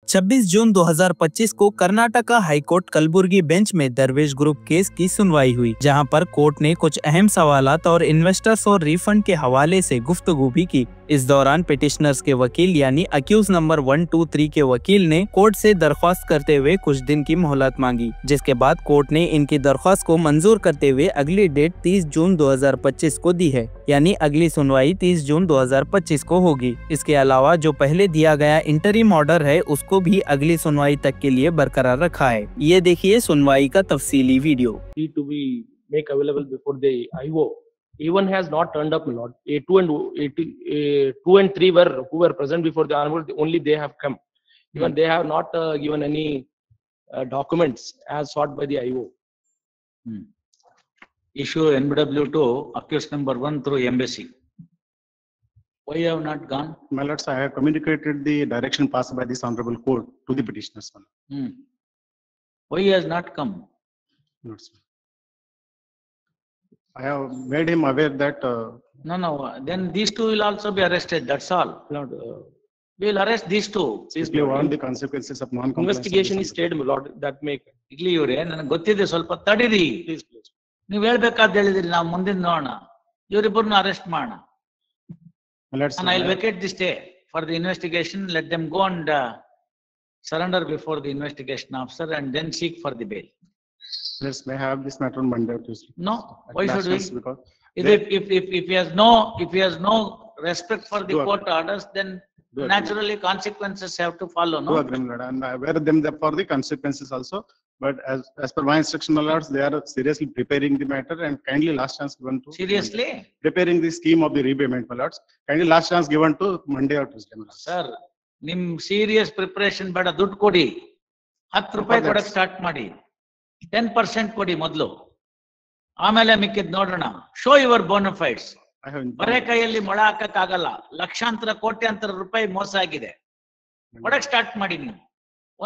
26 जून 2025 को Karnataka high court Kalaburagi bench में दरवेश ग्रुप केस की सुनवाई हुई, जहां पर कोर्ट ने कुछ अहम सवालात और इन्वेस्टर्स और रिफंड के हवाले से गुफ्तगू भी की। इस दौरान पिटिशनर्स के वकील यानी अक्यूज नंबर 1, 2, 3 के वकील ने कोर्ट से दरख्वास्त करते हुए कुछ दिन की मोहलत मांगी, जिसके बाद कोर्ट ने इनकी दरख्वास्त को मंजूर करते हुए अगली डेट 30 जून 2025 को दी है, यानी अगली सुनवाई 30 जून 2025 को होगी। इसके अलावा जो पहले दिया गया इंटरिम ऑर्डर है उसको भी अगली सुनवाई तक के लिए बरकरार रखा है। ये देखिए सुनवाई का तफसीली video. To be make available before the IO. A1 has not turned up, my lord. A2 and 3 who were present before the honorable. Only they have come. Even they have not given any documents as sought by the IO. Issue NBW to accused number 1 through embassy. Why you have not gone? My lords, I have communicated the direction passed by this honorable court to the petitioners. Why he has not come? Lords, I have made him aware that. No. Then these two will also be arrested. That's all. Lord, We will arrest these two. Simply warn the consequences of non-compliance. investigation is stayed, my lord. That make. ಇಲ್ಲಿ ಇವ್ರೆ ನನಗೆ ಗೊತ್ತಿದೆ, ಸ್ವಲ್ಪ ತಡೀರಿ. Please. ನೀವು ಹೇಳ್ಬೇಕಾದ್ ಹೇಳಿದ್ರಿ, ನಾವು ಮುಂದಿನ ನೋಡೋಣ. ಇವರಿಬ್ಬರನ್ನ ಅರೆಸ್ಟ್ ಮಾಡೋಣ. My lords, And I'll vacate this day for the investigation. Let them go and surrender before the investigation officer and then seek for the bail. Let's may have this matter on Monday or Tuesday. No, why should we? Because If he has no respect for the court orders, then naturally consequences have to follow. do No. agree, my lord, and I aware them for the consequences also. But as per my instruction, my lords, they are seriously preparing the matter and kindly last chance given to. Seriously, Preparing the scheme of the repayment, my lords. Kindly last chance given to Monday or Tuesday, my lords. sir, ನಿಮ್ serious preparation ಬೇಡ, ದುಡ್ಡು ಕೊಡಿ. 10 ರೂಪಾಯಿ ಕೊಡಕ್ start ಮಾಡಿ. 10% ಕೊಡಿ ಮೊದಲು, ಆಮೇಲೆ ಮಿಕ್ಕಿದ್ ನೋಡೋಣ. Show your bonafides. I have ಬರೇ ಕೈಯಲ್ಲಿ ಮೊಳ ಹಾಕಕ್ ಆಗಲ್ಲ. ಲಕ್ಷಾಂತರ ಕೋಟ್ಯಾಂತರ ರೂಪಾಯಿ ಮೋಸ ಆಗಿದೆ. ಕೊಡಕ್ ಸ್ಟಾರ್ಟ್ ಮಾಡಿ ನೀವು.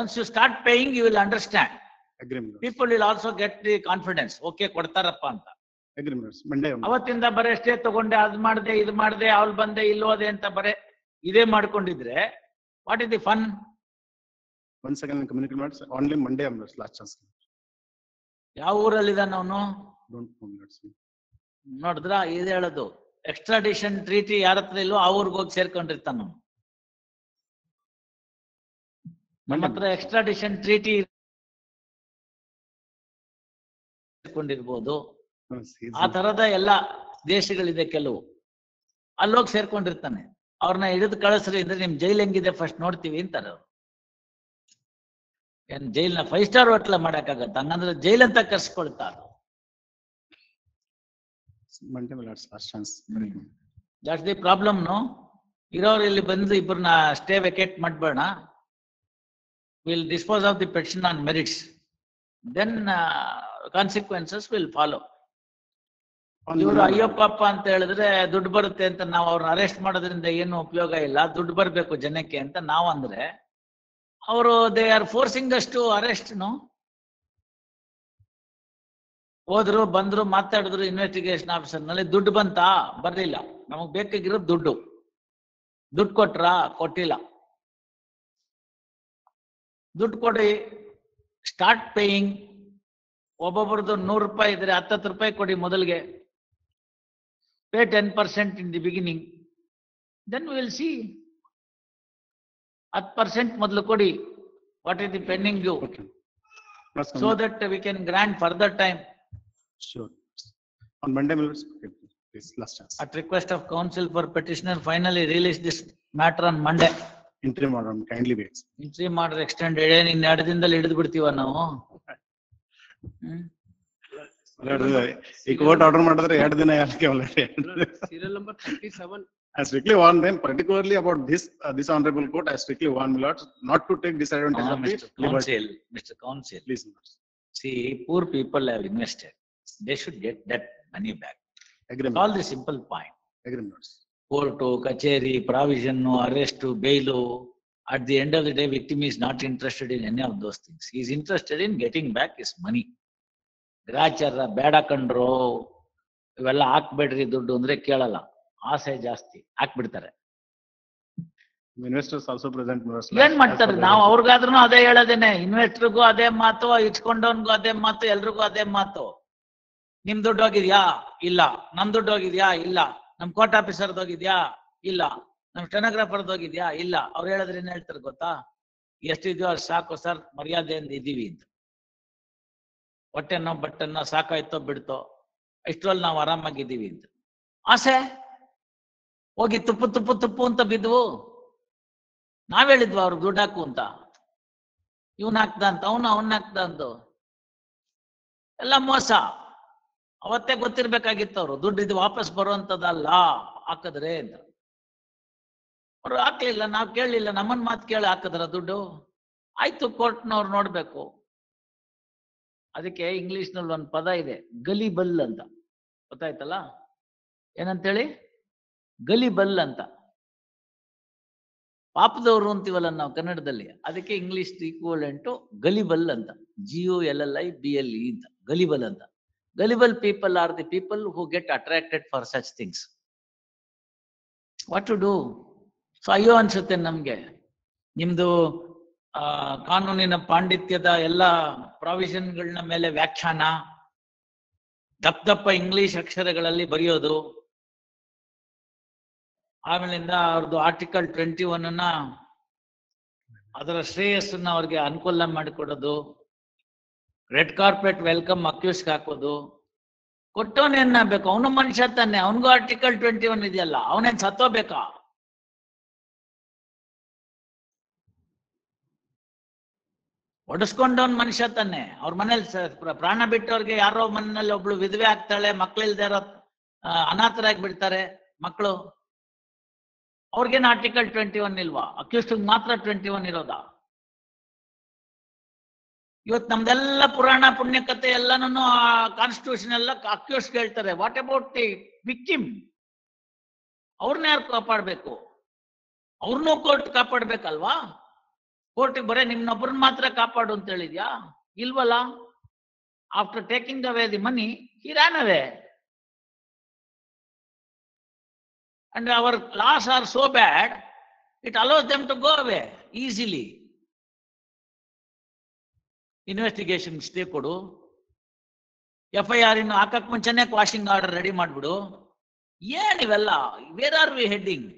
Once you start paying you will understand. agree, my lords. People will also get the confidence. Okay ಕೊಡ್ತಾರಪ್ಪ ಅಂತ. Agree, my lords. Monday. ಅವತ್ತಿಂದ ಬರೇ ಸ್ಟೇ ತಗೊಂಡೆ, ಅದ್ ಮಾಡ್ದೆ, ಇದು ಮಾಡ್ದೆ, ಅವ್ಳು ಬಂದೆ, ಇಲ್ಲೋದೆ ಅಂತ ಬರೇ ಇದೇ ಮಾಡ್ಕೊಂಡಿದ್ರೆ what is the fun? Once again, I communicate, my lords. Only Monday, my lords, last chance. ಯಾವ ಊರಲ್ಲಿದ್ದಾನ ಅವನು? Don't know, my lords. ನೋಡಿದ್ರ, ಇದು ಹೇಳೋದು ಎಕ್ಸ್ಟ್ರಾಡಿಷನ್ ಟ್ರೀಟಿ ಯಾರ ಹತ್ರ ಇಲ್ಲೋ ಆ ಊರ್ಗ್ ಹೋಗಿ ಸೇರ್ಕೊಂಡಿರ್ತಾನ. ನಮ್ಮ ಹತ್ರ ಎಕ್ಸ್ಟ್ರಾಡಿಷನ್ ಟ್ರೀಟಿ ಸೇರ್ಕೊಂಡಿರ್ಬೋದು. ಆ ತರದ ಎಲ್ಲಾ ದೇಶಗಳಿದೆ ಕೆಲವು, ಅಲ್ಲೋಗಿ ಸೇರ್ಕೊಂಡಿರ್ತಾನೆ. ಅವ್ರನ್ನ ಹಿಡಿದು ಕಳಿಸ್ರಿ ಅಂದ್ರೆ ನಿಮ್ ಜೈಲ್ ಹೆಂಗಿದೆ ಫಸ್ಟ್ ನೋಡ್ತೀವಿ ಅಂತಾರೆ ಅವ್ರು. ಏನ್ ಜೈಲ್ನ 5 ಸ್ಟಾರ್ ಹೋಟ್ಲ ಮಾಡಕ್ಕಾಗತ್ತ? ಹಂಗಂದ್ರೆ ಜೈಲ್ ಅಂತ ಕರ್ಸ್ಕೊಳ್ತಾರ. Monday, my lords, last chance. That's the problem. No, ಇರೋರು ಇಲ್ಲಿ ಬಂದು ಇಬ್ಬರನ್ನ ಸ್ಟೇ ವೆಕೇಟ್ ಮಾಡ್ಬೇಡ. Will dispose of the petition on merits, then consequences will follow. ಇವರು ಅಯ್ಯಪ್ಪಪ್ಪ ಅಂತ ಹೇಳಿದ್ರೆ ದುಡ್ಡು ಬರುತ್ತೆ ಅಂತ ನಾವು ಅವ್ರನ್ನ ಅರೆಸ್ಟ್ ಮಾಡೋದ್ರಿಂದ ಏನು ಉಪಯೋಗ ಇಲ್ಲ, ದುಡ್ಡು ಬರ್ಬೇಕು ಜನಕ್ಕೆ ಅಂತ ನಾವು ಅಂದ್ರೆ, ಅವರು they are forcing us to arrest. No, ಹೋದ್ರು ಬಂದ್ರು ಮಾತಾಡಿದ್ರು ಇನ್ವೆಸ್ಟಿಗೇಷನ್ ಆಫೀಸರ್ ನಲ್ಲಿ. ದುಡ್ಡು ಬಂತಾ? ಬರ್ಲಿಲ್ಲ. ನಮಗ್ ಬೇಕಾಗಿರೋದು ದುಡ್ಡು. ದುಡ್ಡು ಕೊಟ್ರಾ? ಕೊಟ್ಟಿಲ್ಲ. ದುಡ್ಡು ಕೊಡಿ, ಸ್ಟಾರ್ಟ್ ಪೇಯಿಂಗ್. ಒಬ್ಬೊಬ್ರದ್ದು 100 ರೂಪಾಯಿ ಇದ್ರೆ 10 ರೂಪಾಯಿ ಕೊಡಿ ಮೊದಲಿಗೆ. Pay 10% in the beginning, then will see. 10% ಮೊದಲು ಕೊಡಿ. What is the pending due, so that we can grant further time. Sure. On Monday, my lords, please, last chance. At request of counsel for petitioner, finally release this matter on Monday. Interim order, kindly wait. Interim order extended. ಇನ್ನು 2 ದಿನದಲ್ಲಿ ಹಿಡಿದು ಬಿಡ್ತೀವ ನಾವು. ಈ court order ಮಾಡಿದ್ರೆ 2 ದಿನ ಯಾಕೆ? Serial number 37. I strictly warn them, particularly about this honorable court. I strictly warn my lords not to take disadvantage of the liberty. Mr. Counsel, Please, my lords. see, poor people have invested. They should get that money back. Agree, my All lords. the simple point. Agree, my lords. Court, kacheri, provision, arrest, bail. At the end of the day, victim is not interested in any of those things. He is interested in getting back his money. ಗ್ರಾಚಾರ ಬೇಡ ಕಂಡ್ರು, ಇವೆಲ್ಲ ಹಾಕ್ಬೇಡ್ರಿ ದುಡ್ಡು ಅಂದ್ರೆ ಕೇಳಲ್ಲ. ಆಸೆ ಜಾಸ್ತಿ, ಹಾಕ್ಬಿಡ್ತಾರೆ. Investors also present more. ಏನ್ ಮಾಡ್ತಾರೆ? ನಾವು ಅವ್ರಿಗಾದ್ರೂ ಅದೇ ಹೇಳೋದೇನೆ, ಇನ್ವೆಸ್ಟರ್ಗೂ ಅದೇ ಮಾತು, ಇಚ್ಕೊಂಡವನ್ಗೂ ಅದೇ ಮಾತು, ಎಲ್ರಿಗೂ ಅದೇ ಮಾತು. ನಿಮ್ ದುಡ್ಡು ಹೋಗಿದ್ಯಾ? ಇಲ್ಲ. ನಮ್ ದುಡ್ಡು ಹೋಗಿದ್ಯಾ? ಇಲ್ಲ. ನಮ್ ಕೋರ್ಟ್ ಆಫೀಸರ್ದು ಹೋಗಿದ್ಯಾ? ಇಲ್ಲ. ನಮ್ ಸ್ಟೆನೋಗ್ರಾಫರ್ದು ಹೋಗಿದ್ಯಾ? ಇಲ್ಲ. ಅವ್ರು ಹೇಳಿದ್ರೆ ಏನ್ ಹೇಳ್ತಾರೆ ಗೊತ್ತಾ? ಎಷ್ಟಿದ್ಯೋ ಅಷ್ಟು ಸಾಕು ಸರ್, ಮರ್ಯಾದೆಯಿಂದ ಇದೀವಿ ಅಂತ. ಹೊಟ್ಟೆನೋ ಬಟ್ಟೆನೋ ಸಾಕಾಯ್ತೋ ಬಿಡ್ತೋ, ಇಷ್ಟರಲ್ಲಿ ನಾವು ಆರಾಮಾಗಿದ್ದೀವಿ ಅಂತ. ಆಸೆ ಹೋಗಿ ತುಪ್ಪು ತುಪ್ಪು ತುಪ್ಪು ಅಂತ ಬಿದ್ವು. ನಾವ್ ಹೇಳಿದ್ವ ಅವ್ರಿಗೆ ದುಡ್ಡು ಹಾಕು ಅಂತ? ಇವನ್ ಹಾಕ್ದ ಅಂತ, ಅವನ್ ಹಾಕ್ದ ಅಂತ, ಎಲ್ಲ ಮೋಸ. ಅವತ್ತೇ ಗೊತ್ತಿರ್ಬೇಕಾಗಿತ್ತು ಅವ್ರು, ದುಡ್ಡು ಇದು ವಾಪಸ್ ಬರುವಂತದಲ್ಲ ಹಾಕಿದ್ರೆ ಅಂತ. ಅವ್ರು ಹಾಕ್ಲಿಲ್ಲ, ನಾವ್ ಕೇಳಲಿಲ್ಲ, ನಮ್ಮನ್ ಮಾತು ಕೇಳಿ ಹಾಕಿದ್ರ ದುಡ್ಡು? ಆಯ್ತು, ಕೋರ್ಟ್ನವ್ರು ನೋಡ್ಬೇಕು. ಅದಕ್ಕೆ ಇಂಗ್ಲಿಷ್ ನಲ್ಲಿ ಒಂದು ಪದ ಇದೆ, ಗಲಿಬಲ್ ಅಂತ. ಗೊತ್ತಾಯ್ತಲ್ಲ ಏನಂತೇಳಿ? ಗಲಿಬಲ್ ಅಂತ. ಪಾಪದವರು ಅಂತೀವಲ್ಲ ನಾವು ಕನ್ನಡದಲ್ಲಿ, ಅದಕ್ಕೆ ಇಂಗ್ಲಿಷ್ ಈಕ್ವಲೆಂಟು ಗಲಿಬಲ್ ಅಂತ. GULLIBLE ಅಂತ, ಗಲಿಬಲ್ ಅಂತ. Gullible people are the people who get attracted for such things. What to do? So ಅಯ್ಯೋ ಅನ್ಸುತ್ತೆ ನಮ್ಗೆ. ನಿಮ್ದು ಕಾನೂನಿನ ಪಾಂಡಿತ್ಯದ ಎಲ್ಲ ಪ್ರಾವಿಷನ್ಗಳನ್ನ ಮೇಲೆ ವ್ಯಾಖ್ಯಾನ, ದಪ್ಪ ಇಂಗ್ಲಿಷ್ ಅಕ್ಷರಗಳಲ್ಲಿ ಬರೆಯೋದು, ಆಮೇಲಿಂದ ಅವ್ರದ್ದು ಆರ್ಟಿಕಲ್ 21 ಅದರ ಶ್ರೇಯಸ್ಸನ್ನ ಅವ್ರಿಗೆ ಅನುಕೂಲ ಮಾಡಿಕೊಡೋದು, ರೆಡ್ ಕಾರ್ಪೆಟ್ ವೆಲ್ಕಮ್ ಅಕ್ಯೂಸ್ಗೆ ಹಾಕೋದು. ಕೊಟ್ಟವನೇನ್ ಬೇಕು? ಅವನು ಮನುಷ್ಯ ತಾನೆ, ಅವನಿಗೂ ಆರ್ಟಿಕಲ್ 21 ಇದೆಯಲ್ಲ, ಅವನೇನ್ ಸತ್ತೋಬೇಕಾ? ಒಡಿಸ್ಕೊಂಡವನ್ ಮನುಷ್ಯ ತಾನೆ. ಅವ್ರ ಮನೇಲಿ ಪ್ರಾಣ ಬಿಟ್ಟವ್ರಿಗೆ ಯಾರೋ ಮನೆಯಲ್ಲಿ ಒಬ್ಳು ವಿಧವೆ ಆಗ್ತಾಳೆ, ಮಕ್ಳಿಲ್ದೇ ಇರೋ ಅನಾಥರಾಗಿ ಬಿಡ್ತಾರೆ ಮಕ್ಕಳು. ಅವ್ರಿಗೇನು ಆರ್ಟಿಕಲ್ 21 ಇಲ್ವಾ? ಅಕ್ಯೂಸ್ಡ್ ಮಾತ್ರ 21 ಇರೋದಾ? ಇವತ್ತು ನಮ್ದೆಲ್ಲ ಪುರಾಣ ಪುಣ್ಯ ಕಥೆ ಎಲ್ಲಾನು ಕಾನ್ಸ್ಟಿಟ್ಯೂಷನ್ ಎಲ್ಲ ಅಕ್ಯೂಸ್ಡ್ ಹೇಳ್ತಾರೆ. What about the victim? ಅವ್ರನ್ನ ಯಾರು ಕಾಪಾಡ್ಬೇಕು? ಅವ್ರನ್ನೂ ಕೋರ್ಟ್ ಕಾಪಾಡ್ಬೇಕಲ್ವಾ? ಕೋರ್ಟಿಗೆ ಬರೇ ನಿಮ್ನೊಬ್ಬರನ್ನ ಮಾತ್ರ ಕಾಪಾಡು ಅಂತ ಹೇಳಿದ್ಯಾ? ಇಲ್ವಲ್ಲ. After taking away the money he ran away. And our laws are so bad, it allows them to go away easily. Investigation stay ಕೊಡು, FIR ಇನ್ನು ಹಾಕಕ್ ಮುಂಚೆನೆ ಕ್ವಾಶಿಂಗ್ ಆರ್ಡರ್ ರೆಡಿ ಮಾಡ್ಬಿಡು. ಏನಿವೆಲ್ಲ? Where are we heading?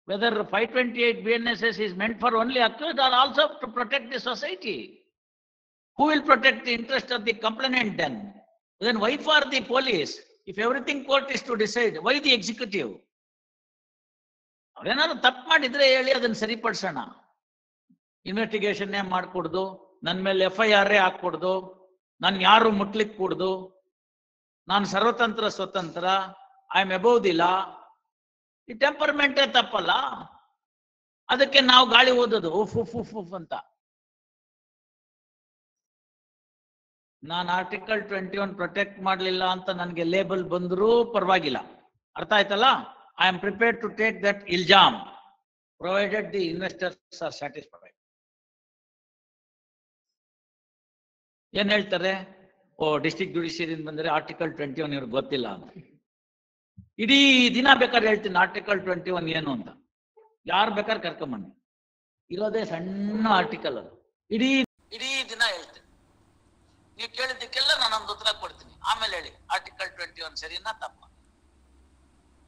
Whether 528 BNSS is meant for only accused or also to protect the society? Who will protect the interest of the complainant then? Then why for the police? If everything court is to decide, why the executive? ಅವ್ರೇನಾದ್ರು ತಪ್ಪು ಮಾಡಿದ್ರೆ ಹೇಳಿ, ಅದನ್ನ ಸರಿಪಡಿಸೋಣ. Investigation ಮಾಡ್ಕೊಡ್ದು, ನನ್ನ ಮೇಲೆ FIR ಹಾಕೊಡ್ದು, ನಾನು ಯಾರು ಮುಟ್ಲಿಕ್ಕೆ ಕೂಡ್ದು, ನಾನು ಸರ್ವತಂತ್ರ ಸ್ವತಂತ್ರ, I am above the law. ಈ ಟೆಂಪರ್ಮೆಂಟೇ ತಪ್ಪಲ್ಲ. ಅದಕ್ಕೆ ನಾವು ಗಾಳಿ ಓದೋದು ಉಫ್ ಉಫ್ ಉಫ್ ಉಫ್ ಅಂತ. ನಾನು ಆರ್ಟಿಕಲ್ 21 ಪ್ರೊಟೆಕ್ಟ್ ಮಾಡಲಿಲ್ಲ ಅಂತ ನನಗೆ ಲೇಬಲ್ ಬಂದರೂ ಪರವಾಗಿಲ್ಲ. ಅರ್ಥ ಆಯ್ತಲ್ಲ? I am prepared to take that ಇಲ್ಜಾಮ್ provided the investors are satisfied. ಏನ್ ಹೇಳ್ತಾರೆ? ಡಿಸ್ಟ್ರಿಕ್ಟ್ ಜುಡಿಷಿಯರಿಯಿಂದ ಬಂದರೆ ಆರ್ಟಿಕಲ್ 21 ಇವ್ರಿಗೆ ಗೊತ್ತಿಲ್ಲ ಅಂತ. ಇಡೀ ದಿನ ಬೇಕಾದ್ರೆ ಹೇಳ್ತೀನಿ ಆರ್ಟಿಕಲ್ 21 ಏನು ಅಂತ. ಯಾರು ಬೇಕಾದ್ರೆ ಕರ್ಕೊಂಬನ್ನಿ, ಇರೋದೇ ಸಣ್ಣ ಆರ್ಟಿಕಲ್ ಅದು. ಇಡೀ ದಿನ ಹೇಳ್ತೀನಿ. ನೀವು ಕೇಳಿದ್ದಕ್ಕೆಲ್ಲ ನಾನೊಂದು ಉತ್ತರ ಕೊಡ್ತೀನಿ, ಆಮೇಲೆ ಹೇಳಿ ಆರ್ಟಿಕಲ್ 21 ಸರಿನಾ ತಪ್ಪ.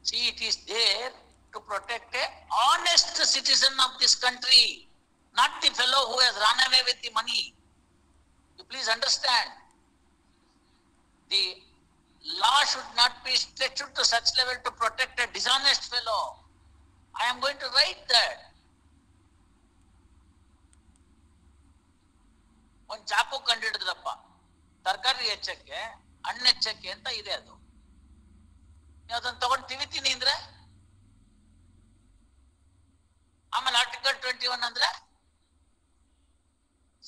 See, it is there to protect a honest citizen of this country, not the fellow who has run away with the money. You please understand. The law should not be stretched to such level to protect a dishonest fellow. I am going to write that. ಒಂದು ಚಾಕು ಕಂಡಿಡಿದ್ರಪ್ಪ, ತರಕಾರಿ ಹೆಚ್ಚಕ್ಕೆ ಹಣ್ಣು ಹೆಚ್ಚಕ್ಕೆ ಅಂತ ಇದೆ. ಅದು ನೀವು ಅದನ್ನ ತಗೊಂಡು ತಿವಿತೀನಿ ಅಂದ್ರೆ ಆಮೇಲೆ ಆರ್ಟಿಕಲ್ 21 ಅಂದ್ರೆ,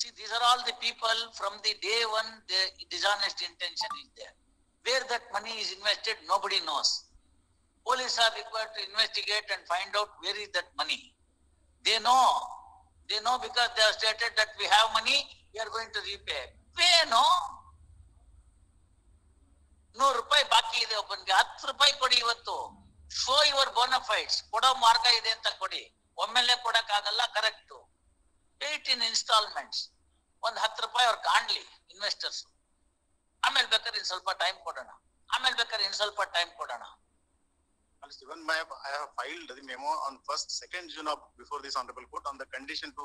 see, these are all the people from the day one, the dishonest intention is there. Where that money is invested, nobody knows. Police are required to investigate and find out where is that money. They know because they have stated that we have money, we are going to repay. Pay, no? 100 ರೂಪಾಯಿ ಬಾಕಿ ಇದೆ ಒಬ್ಬನಿಗೆ, 10 ರೂಪಾಯಿ ಕೊಡಿ ಇವತ್ತು. Show your bonafides. ಕೊಡೋ ಮಾರ್ಗ ಇದೆ ಅಂತ ಕೊಡಿ. ಒಮ್ಮೆಲೆ ಕೊಡಕ್ ಆಗಲ್ಲ, ಕರೆಕ್ಟ್. ಪೇಟ್ ಇನ್ ಇನ್ಸ್ಟಾಲ್ಮೆಂಟ್ಸ್. ಒಂದ್ 10 ರೂಪಾಯಿ ಅವ್ರು ಕಾಣ್ಲಿ ಇನ್ವೆಸ್ಟರ್ಸ್. ಆಮೇಲೆ ಬೇಕಾದ್ರೆ ಇನ್ ಸ್ವಲ್ಪ ಟೈಮ್ ಕೊಡೋಣ, ಆಮೇಲೆ ಬೇಕಾದ್ರೆ ಇನ್ ಸ್ವಲ್ಪ ಟೈಮ್ ಕೊಡೋಣ. Even I have filed the memo on 1st, 2nd June before this honorable court on the condition to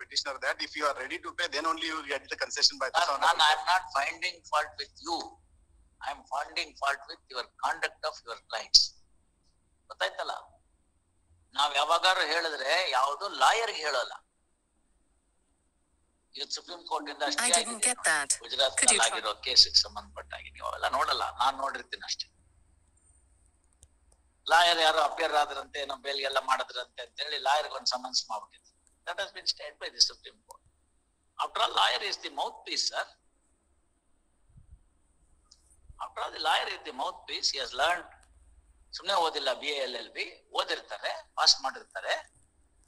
petitioner that if you are ready to pay, then only you will get the concession by this honorable court. I am not finding fault with you. I am finding fault with your conduct of your clients. ಗೊತ್ತಾಯ್ತಲ್ಲ? ನಾವ್ ಯಾವಾಗಾರು ಹೇಳಿದ್ರೆ ಯಾವುದು ಲಾಯರ್ಗೆ ಹೇಳೋಲ್ಲ. ಇವತ್ತು supreme court ಇಂದ ಗುಜರಾತ್ ಆಗಿರೋ ಕೇಸಿಗೆ ಸಂಬಂಧಪಟ್ಟಾಗಿ ನೀವು ಅವೆಲ್ಲ ನೋಡಲ್ಲ, ನಾನ್ ನೋಡಿರ್ತೀನಿ ಅಷ್ಟೇ. ಲಾಯರ್ ಯಾರು ಅಪಿಯರ್ ಆದ್ರಂತೆ, ನಮ್ಮ ಬೇಲ್ಗೆಲ್ಲ ಮಾಡಿದ್ರಂತೆ ಅಂತ ಹೇಳಿ ಲಾಯರ್ಗೆ ಒಂದು ಸಮನ್ಸ್ ಮಾಡ್ಬಿಟ್ಟಿದ್ರು. That has been stayed by the supreme court. After all lawyer is the mouth piece, sir. After all the lawyer is the mouth piece. He has learned. ಸುಮ್ಮನೆ ಓದಿಲ್ಲ, BA LLB ಓದಿರ್ತಾರೆ, ಪಾಸ್ ಮಾಡಿರ್ತಾರೆ.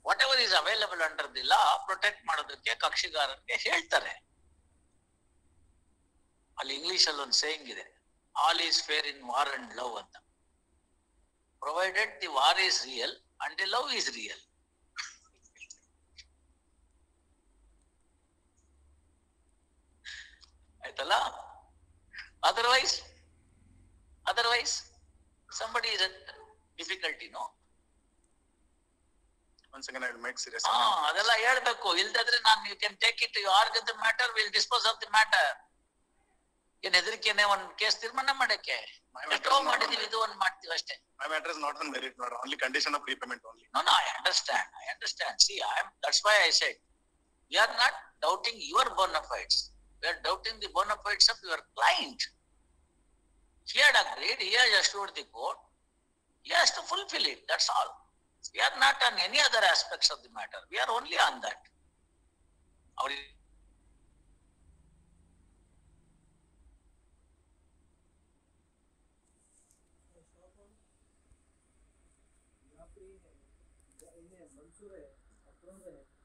Whatever is available under the law protect ಮಾಡೋದಕ್ಕೆ ಕಕ್ಷಿಗಾರರಿಗೆ ಹೇಳ್ತಾರೆ. ಅಲ್ಲಿ English ಅಲ್ಲಿ ಒಂದು ಸೇಯಿಂಗ್ ಇದೆ, all is fair in war and love ಅಂತ. Provided the war is real and the love is real. ಆಯ್ತಲ್ಲ? Otherwise somebody is at difficulty, no? Once again I will make serious. ಅದೆಲ್ಲ ಹೇಳ್ಬೇಕು. ಇಲ್ದಾದ್ರೆ ನಾನು you can take it, you argue the matter, we'll dispose of the matter. ಏನ್ ಹೆದರಿಕೆನೆ ಒಂದ್ case ತೀರ್ಮಾನ ಮಾಡಕ್ಕೆ ಎಷ್ಟೋ ಮಾಡಿದೀವಿ, ಇದು ಒಂದ್ ಮಾಡ್ತೀವಿ ಅಷ್ಟೇ. My matter is not on merit, not only condition of repayment only. No, I understand. See, that's why I said we are not doubting your bona fides. We are doubting the bona fides of your client. He had agreed, he has assured the court, he has to fulfill it, that's all. We are not on any other aspects of the matter, we are only on that.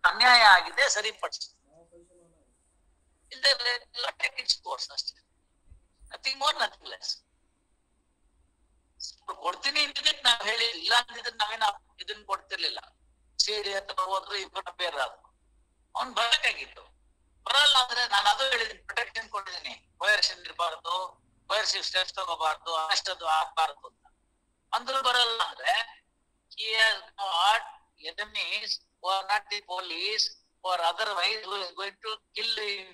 ಅನ್ಯಾಯ ಆಗಿದೆ, ಸರಿಪಡಿಸಿ. ಅಷ್ಟೇ, nothing more nothing less. ಕೊಡ್ತೀನಿ ಅಂತಿದ್ದಕ್ಕೆ ನಾವ್ ಹೇಳಿ, ಇಲ್ಲ ಅಂತಿದ್ರೆ ನಾವೇನ ಇದನ್ನ ಕೊಡ್ತಿರ್ಲಿಲ್ಲ. ಸಿಡಿ ಹತ್ರ ಹೋದ್ರು ಇಬ್ಬರು ಬೇರಾದ್ರು, ಅವ್ನ್ ಬರಬೇಕಾಗಿತ್ತು. ಬರಲ್ಲ ಅಂದ್ರೆ ನಾನು ಅದು ಹೇಳಿದೀನಿ, ಪ್ರೊಟೆಕ್ಷನ್ ಕೊಟ್ಟಿದ್ದೀನಿ. ಕೋಯರ್ಷನ್ ಇರಬಾರ್ದು, ಕೋಯರ್ಸಿವ್ ಸ್ಟೆಪ್ಸ್ ತಗೋಬಾರ್ದು, ಅಷ್ಟದು ಆಗ್ಬಾರ್ದು ಅಂತ. ಅಂದ್ರೂ ಬರಲ್ಲ ಅಂದ್ರೆ he has got enemies who are not the police or otherwise who is going to kill him.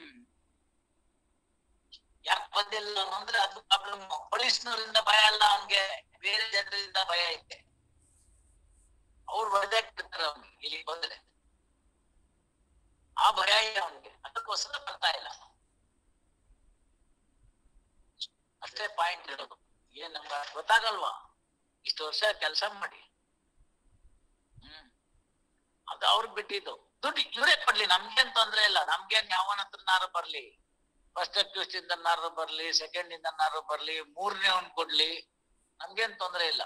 ಯಾಕೆ ಬಂದಿಲ್ಲ ಅಂದ್ರೆ ಅದು ಪ್ರಾಬ್ಲಮ್. ಪೊಲೀಸ್ನವರಿಂದ ಭಯ ಅಲ್ಲ ಅವನ್ಗೆ, ಬೇರೆ ಜನರಿಂದ ಭಯ ಐತೆ. ಅವ್ರು ಹೊಡೆದಾಕ್ಬಿಡ್ತಾರೆ ಅವನಿಗೆ ಇಲ್ಲಿ ಬಂದ್ರೆ, ಆ ಭಯ ಇದೆ ಅವನಿಗೆ. ಅದಕ್ಕೋಸ್ಕರ ಬರ್ತಾ ಇಲ್ಲ ಅಷ್ಟೇ. ಪಾಯಿಂಟ್ ಇರೋದು ಏನ್ ನಮ್ಗೆ ಗೊತ್ತಾಗಲ್ವಾ? ಇಷ್ಟು ವರ್ಷ ಕೆಲಸ ಮಾಡಿ, ಅದು ಅವ್ರಿಗೆ ಬಿಟ್ಟಿದ್ದು. ದುಡ್ಡು ಇವರೇ ಕೊಡ್ಲಿ, ನಮ್ಗೇನ್ ತೊಂದ್ರೆ ಇಲ್ಲ. ನಮ್ಗೇನ್ ಯಾವನ ಹತ್ರನಾರು ಬರ್ಲಿ, ಫಸ್ಟ್ ಅಕ್ಯೂಸ್ಟ್ ಇಂದನಾರು ಬರ್ಲಿ, ಸೆಕೆಂಡ್ ಇಂದನಾರು ಬರ್ಲಿ, ಮೂರನೇ ಅವ್ನ್ ಕೊಡ್ಲಿ, ನಮ್ಗೇನ್ ತೊಂದ್ರೆ ಇಲ್ಲ.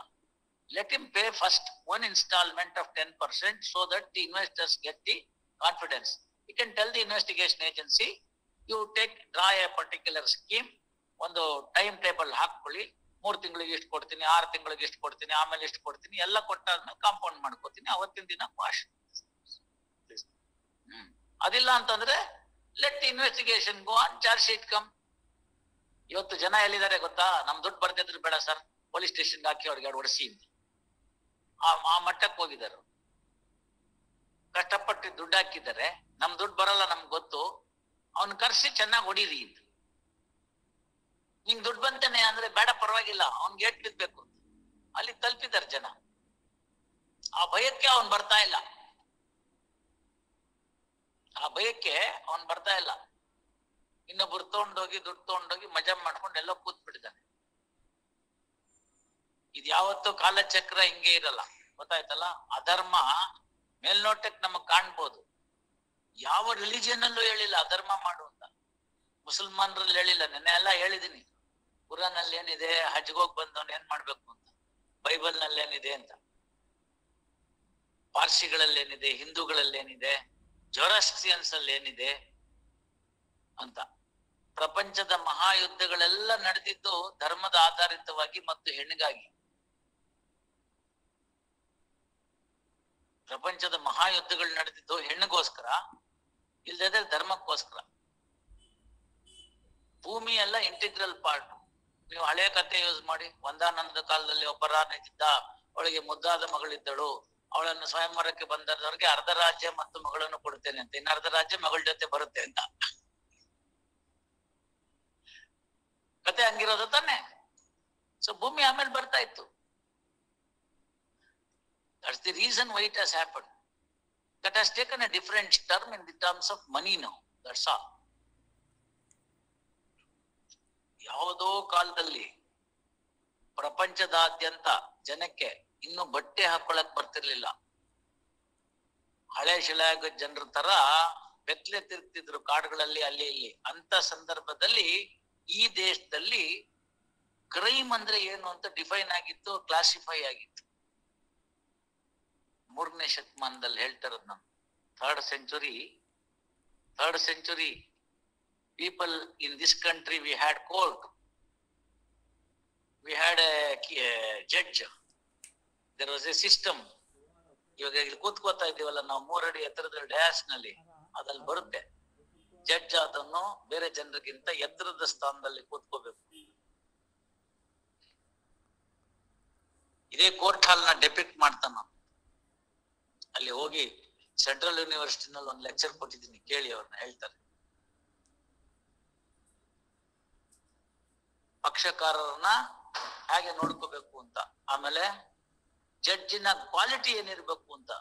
Let him pay first one installment of 10% so that the investors get the confidence. You can tell the investigation agency, you draw a particular scheme, ಒಂದು ಟೈಮ್ ಟೇಬಲ್ ಹಾಕೊಳ್ಳಿ. 3 ತಿಂಗಳಿಗೆ ಇಷ್ಟು ಕೊಡ್ತೀನಿ, 6 ತಿಂಗಳಿಗೆ ಇಷ್ಟು ಕೊಡ್ತೀನಿ, ಆಮೇಲೆ ಇಷ್ಟು ಕೊಡ್ತೀನಿ, ಎಲ್ಲ ಕೊಟ್ಟಾದ್ಮೇಲೆ ಕಾಂಪೌಂಡ್ ಮಾಡ್ಕೋತೀನಿ, ಅವತ್ತಿನ ದಿನ ವಾಶ್. ಅದಿಲ್ಲ ಅಂತಂದ್ರೆ let the investigation go on, charge sheet come. ಇವತ್ತು ಜನ ಎಲ್ಲಿದ್ದಾರೆ ಗೊತ್ತಾ? ನಮ್ ದುಡ್ಡು ಬರ್ತಿದ್ರು ಬೇಡ ಸರ್, ಪೊಲೀಸ್ ಸ್ಟೇಷನ್ಗೆ ಹಾಕಿ ಅವ್ರಿಗೆ ಹೊಡಿಸಿ ಅಂತ ಆ ಮಟ್ಟಕ್ಕೆ ಹೋಗಿದ್ದಾರೆ. ಕಷ್ಟಪಟ್ಟು ದುಡ್ಡು ಹಾಕಿದ್ದಾರೆ, ನಮ್ ದುಡ್ಡು ಬರಲ್ಲ ನಮ್ಗೆ ಗೊತ್ತು, ಅವ್ನ್ ಕರ್ಸಿ ಚೆನ್ನಾಗಿ ಹೊಡೀರಿ ಅಂತ. ನಿಂಗ್ ದುಡ್ಡು ಬಂತಾನೆ ಅಂದ್ರೆ ಬೇಡ ಪರವಾಗಿಲ್ಲ, ಅವ್ನ್ಗೆ ಏಟ್ ಬಿದ್ಬೇಕು. ಅಲ್ಲಿ ತಲುಪಿದಾರೆ ಜನ. ಆ ಭಯಕ್ಕೆ ಅವನ್ ಬರ್ತಾ ಇಲ್ಲ, ಇನ್ನೊಬ್ರು ತಗೊಂಡೋಗಿ ದುಡ್ಡು ತಗೊಂಡೋಗಿ ಮಜಾ ಮಾಡ್ಕೊಂಡು ಎಲ್ಲ ಕೂತ್ ಬಿಟ್ಟಿದ್ದಾನೆ. ಇದು ಯಾವತ್ತೂ ಕಾಲಚಕ್ರ ಹಿಂಗೆ ಇರಲ್ಲ, ಗೊತ್ತಾಯ್ತಲ್ಲ? ಅಧರ್ಮ ಮೇಲ್ನೋಟಕ್ಕೆ ನಮಗ್ ಕಾಣ್ಬೋದು, ಯಾವ ರಿಲಿಜಿಯನ್ ಅಲ್ಲೂ ಹೇಳಿಲ್ಲ ಅಧರ್ಮ ಮಾಡು ಅಂತ. ಮುಸಲ್ಮಾನರಲ್ಲಿ ಹೇಳಿಲ್ಲ, ನೆನ್ನೆ ಎಲ್ಲ ಹೇಳಿದೀನಿ. ಕುರಾನ್ ಅಲ್ಲಿ ಏನಿದೆ, ಹಜ್ಗೋಗ್ ಬಂದವನ್ ಏನ್ ಮಾಡ್ಬೇಕು ಅಂತ, ಬೈಬಲ್ ನಲ್ಲಿ ಏನಿದೆ ಅಂತ, ಪಾರ್ಸಿಗಳಲ್ಲಿ ಏನಿದೆ, ಹಿಂದೂಗಳಲ್ಲಿ ಏನಿದೆ, ಜೊರಾಸ್ಟ್ರಿಯನ್ಸ್ ಅಲ್ಲಿ ಏನಿದೆ ಅಂತ. ಪ್ರಪಂಚದ ಮಹಾಯುದ್ಧಗಳೆಲ್ಲ ನಡೆದಿದ್ದು ಧರ್ಮದ ಆಧಾರಿತವಾಗಿ ಮತ್ತು ಹೆಣ್ಣಿಗಾಗಿ. ಪ್ರಪಂಚದ ಮಹಾಯುದ್ಧಗಳು ನಡೆದಿದ್ದು ಹೆಣ್ಣಿಗೋಸ್ಕರ, ಇಲ್ಲದ್ರೆ ಧರ್ಮಕ್ಕೋಸ್ಕರ. ಭೂಮಿ ಎಲ್ಲ ಇಂಟಿಗ್ರಲ್ ಪಾರ್ಟ್. ನೀವು ಹಳೆ ಕಥೆ ಯೂಸ್ ಮಾಡಿ, ಒಂದಾನಂದ ಕಾಲದಲ್ಲಿ ಒಬ್ಬ ರಾಣಿದ್ದ, ಅವಳಿಗೆ ಮುದ್ದಾದ ಮಗಳಿದ್ದಳು, ಅವಳನ್ನು ಸ್ವಯಂವರಕ್ಕೆ ಬಂದವರಿಗೆ ಅರ್ಧ ರಾಜ್ಯ ಮತ್ತು ಮಗಳನ್ನು ಕೊಡ್ತೇನೆ ಅಂತ, ಇನ್ನು ಅರ್ಧ ರಾಜ್ಯ ಮಗಳ ಜೊತೆ ಬರುತ್ತೆ ಅಂತ ಕತೆ ಹಂಗಿರೋದು ತಾನೆ. ಸೊ ಭೂಮಿ ಆಮೇಲೆ ಬರ್ತಾ ಇತ್ತು. That's the reason why it has happened. That has taken a different term in the terms of money now. That's all. ಯಾವುದೋ ಕಾಲದಲ್ಲಿ ಪ್ರಪಂಚದಾದ್ಯಂತ ಜನಕ್ಕೆ ಇನ್ನು ಬಟ್ಟೆ ಹಾಕೊಳಕ್ ಬರ್ತಿರ್ಲಿಲ್ಲ. ಹಳೆ ಶಿಲಾಯುಗ ಜನರ ತರ ಬೆತ್ತಲೆ ತಿರುಗ್ತಿದ್ರು ಕಾಡುಗಳಲ್ಲಿ ಅಲ್ಲಿ ಇಲ್ಲಿ. ಅಂತ ಸಂದರ್ಭದಲ್ಲಿ ಈ ದೇಶದಲ್ಲಿ ಕ್ರೈಮ್ ಅಂದ್ರೆ ಏನು ಅಂತ ಡಿಫೈನ್ ಆಗಿತ್ತು, ಕ್ಲಾಸಿಫೈ ಆಗಿತ್ತು. 3ನೇ ಶತಮಾನದಲ್ಲಿ ಹೇಳ್ತಾರದ್ ನಾನು. Third century people in this country, we had court, we had a judge, there was a system. ಇವಾಗ ಇಲ್ಲಿ ಕೂತ್ಕೋತಾ ಇದೀವಲ್ಲ ನಾವು 3 ಅಡಿ ಎತ್ತರದ ಡ್ಯಾಶ್ ನಲ್ಲಿ, ಅದ್ರಲ್ಲಿ ಬರುತ್ತೆ ಜಡ್ಜ್ ಅದನ್ನು ಬೇರೆ ಜನರಿಗಿಂತ ಎತ್ತರದ ಸ್ಥಾನದಲ್ಲಿ ಕೂತ್ಕೋಬೇಕು. ಇದೇ ಕೋರ್ಟ್ ಹಾಲ್ ನ ಡೆಪಿಕ್ಟ್ ಮಾಡ್ತಾನ. ಅಲ್ಲಿ ಹೋಗಿ ಸೆಂಟ್ರಲ್ ಯೂನಿವರ್ಸಿಟಿನಲ್ಲಿ ಒಂದು ಲೆಕ್ಚರ್ ಕೊಟ್ಟಿದ್ದೀನಿ, ಕೇಳಿ, ಅವ್ರನ್ನ ಹೇಳ್ತಾರೆ. ಪಕ್ಷಕಾರರನ್ನ ಹೇಗೆ ನೋಡ್ಕೋಬೇಕು ಅಂತ, ಆಮೇಲೆ ಜಡ್ಜಿನ ಕ್ವಾಲಿಟಿ ಏನಿರ್ಬೇಕು ಅಂತ,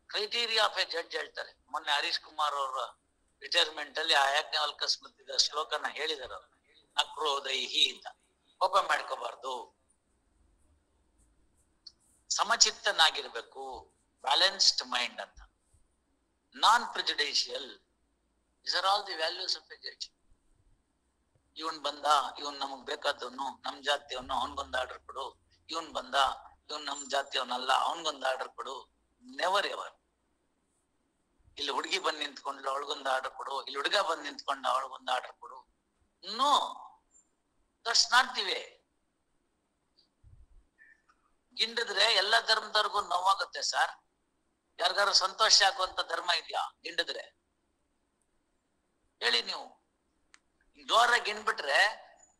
ಕ್ರೈಟೀರಿಯಾ ಆಫ್ ಎ ಜಡ್ಜ್ ಹೇಳ್ತಾರೆ. ಮೊನ್ನೆ ಹರೀಶ್ ಕುಮಾರ್ ಅವರ ರಿಟೈರ್ಮೆಂಟ್ ಅಲ್ಲಿ ಆ ಯಾಜ್ಞವಲ್ಕ ಸ್ಮೃತಿದ ಶ್ಲೋಕನ ಹೇಳಿದಾರೆ. ಅಕ್ರೋಧೈಹಿ ಅಂತ, ಕೋಪ ಮಾಡ್ಕೋಬಾರ್ದು, ಸಮಚಿತ್ತನಾಗಿರ್ಬೇಕು, ಬ್ಯಾಲೆನ್ಸ್ಡ್ ಮೈಂಡ್ ಅಂತ, non prejudicial. These are all the values of a judge. ಇವನ್ ಬಂದ, ಇವನ್ ನಮಗ್ ಬೇಕಾದವನು, ನಮ್ ಜಾತಿಯವನು, ಅವನ್ಗೊಂದು ಆರ್ಡರ್ ಕೊಡು. ಇವನ್ ಬಂದ, ಇವನ್ ನಮ್ ಜಾತಿಯವನಲ್ಲ, ಅವನ್ಗೊಂದು ಆರ್ಡರ್ ಕೊಡು. Never ever. ಇಲ್ಲಿ ಹುಡುಗಿ ಬಂದ್ ನಿಂತ್ಕೊಂಡ್ಲು, ಅವಳಿಗೊಂದು ಆರ್ಡರ್ ಕೊಡು. ಇಲ್ಲಿ ಹುಡುಗ ಬಂದ್ ನಿಂತ್ಕೊಂಡ, ಅವಳಿಗೊಂದು ಆರ್ಡರ್ ಕೊಡು. No, that's not the way. ಗಿಂಡಿದ್ರೆ ಎಲ್ಲ ಧರ್ಮದವ್ರಿಗೂ ನೋವಾಗುತ್ತೆ ಸರ್. ಯಾರಿಗಾರು ಸಂತೋಷ ಆಗುವಂತ ಧರ್ಮ ಇದೆಯಾ ಗಿಂಡಿದ್ರೆ? ಹೇಳಿ ನೀವು. ಜೋರಾಗಿ ಗಿಂಡ್ಬಿಟ್ರೆ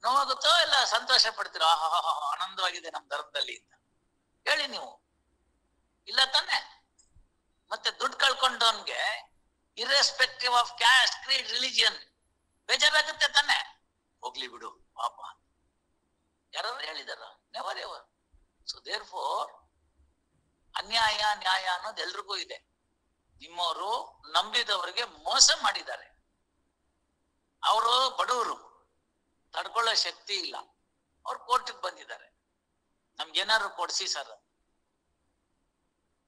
ನೋವಾಗುತ್ತೋ ಇಲ್ಲ ಸಂತೋಷ ಪಡ್ತೀರೋ? ಆನಂದವಾಗಿದೆ ನಮ್ ಧರ್ಮದಲ್ಲಿ ಅಂತ ಹೇಳಿ ನೀವು. ಇಲ್ಲ ತಾನೆ? ಮತ್ತೆ ದುಡ್ಡು ಕಳ್ಕೊಂಡವನ್ಗೆ irrespective of caste, creed, religion ಬೇಜಾರಾಗುತ್ತೆ ತಾನೆ. ಹೋಗ್ಲಿ ಬಿಡು ಪಾಪ, ಯಾರು ಹೇಳಿದಾರ? Never ever. So therefore ಅನ್ಯಾಯ ನ್ಯಾಯ ಅನ್ನೋದು ಎಲ್ರಿಗೂ ಇದೆ. ನಿಮ್ಮವರು ನಂಬಿದವರಿಗೆ ಮೋಸ ಮಾಡಿದ್ದಾರೆ. ಅವರು ಬಡವರು, ತಡ್ಕೊಳ್ಳೋ ಶಕ್ತಿ ಇಲ್ಲ, ಅವ್ರು ಕೋರ್ಟಿಗೆ ಬಂದಿದ್ದಾರೆ. ನಮ್ಗೇನಾದ್ರು ಕೊಡ್ಸಿ ಸರ್.